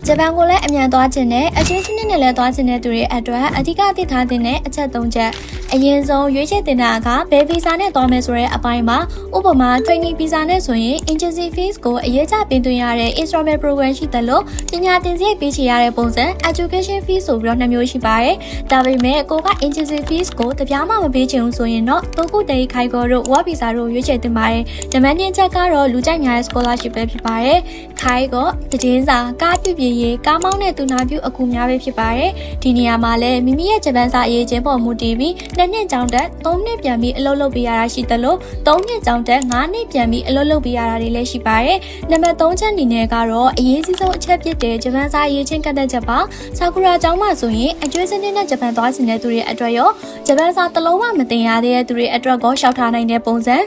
ဂျပန်ကိုလည်းအမြန်သွားခြင်းနဲ့အကျဉ်းစနစ်နဲ့လည်းသွားခြင်းတဲ့သူတွေအတွက်အဓိကသိထားတဲ့အချက်၃ချက်အရင်ဆုံးရွေးချယ်တင်တာကဘယ်ဗီဇာနဲ့သွားမယ်ဆိုတဲ့အပိုင်းမှာဥပမာ training visa နဲ့ဆိုရင် agency fees ကိုအရေးကြပေးသွင်းရတဲ့ installment program ရှိတယ်လို့ပညာသင်စရိတ်ပေးချေရတဲ့ပုံစံ education fees ဆိုပြီးတော့2မျိုးရှိပါတယ်။ဒါပေမဲ့ကိုက agency fees ကိုတပြားမှမပေးချင်ဘူးဆိုရင်တော့တိုကုတေးခိုင်ကောတို့ work visa တို့ရွေးချယ်တင်ပါတယ်။နံပါတ်1ချက်ကတော့လူကြိုက်များတဲ့ scholarship ပဲဖြစ်ပါတယ်။ခိုင်ကောတည်င်းစာကားပြုပြင်ရေးကားမောင်းတဲ့သူနာပြုအကူများပဲဖြစ်ပါတယ်။ဒီနေရာမှာလည်းမိမိရဲ့ဂျပန်စာအရေးချင်းပေါ်မူတည်ပြီး2နှစ်ကျောင်းတက်3နှစ်ပြန်ပြီးအလုပ်လုပ်ပေးရတာရှိတယ်လို့3နှစ်ကျောင်းတက်5နှစ်ပြန်ပြီးအလုပ်လုပ်ပေးရတာတွေလည်းရှိပါတယ်။နံပါတ်3ချက်အနေနဲ့ကတော့အရေးကြီးဆုံးအချက်ဖြစ်တဲ့ဂျပန်စာအရေးချင်းကတ်တဲ့ချက်ပါ။ဆာကူရာကျောင်းမှာဆိုရင်အကျွေးစနစ်နဲ့ဂျပန်သွားချင်တဲ့သူတွေအတွက်ရောဂျပန်စာတစ်လုံးမှမသင်ရသေးတဲ့သူတွေအတွက်ကိုရှောက်ထားနိုင်တဲ့ပုံစံ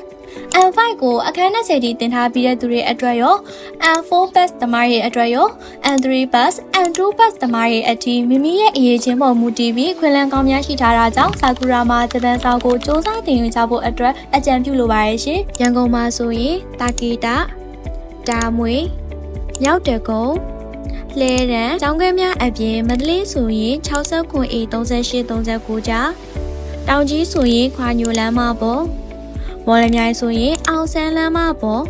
N5 ကိုအခန်း20တီတင်ထားပြီးတဲ့သူတွေအတွက်ရော N4 bus သမားတွေအတွက်ရော N3 bus N2 bus သမားတွေအထိမိမိရဲ့အရေးချင်းပေါ်မူတည်ပြီးခွင့်လန်းကောင်းများရှိထားတာကြောင့်ဆာကူရာမှာဂျပန်စာကိုစူးစမ်းသင်ယူကြဖို့အတွက်အကြံပြုလိုပါတယ်ရှင်။ရန်ကုန်မှာဆိုရင်တာကီတာတာမွေမြောက်တကုံလဲရန်ကျောင်းခွဲများအပြင်မန္တလေးဆိုရင်69A 3839ကြားတောင်ကြီးဆိုရင်ခွာညိုလမ်းမပေါ်မော်လမြိုင်ဆိုရင်အောင်ဆန်းလမ်းမပေါ်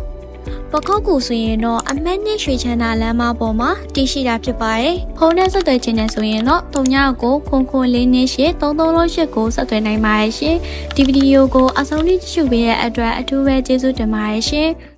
ပခောက်ကူဆိုရင်တော့အမတ်နဲ့ရွှေချမ်းသာလမ်းမပေါ်မှာတည်ရှိတာဖြစ်ပါတယ်။ဖုန်းနဲ့ဆက်သွယ်ခြင်းနဲ့ဆိုရင်တော့3994483338ကိုဆက်သွယ်နိုင်ပါတယ်ရှင်။ဒီဗီဒီယိုကိုအဆုံးထိကြည့်ရှုပေးတဲ့အတွက်အထူးပဲကျေးဇူးတင်ပါတယ်ရှင်။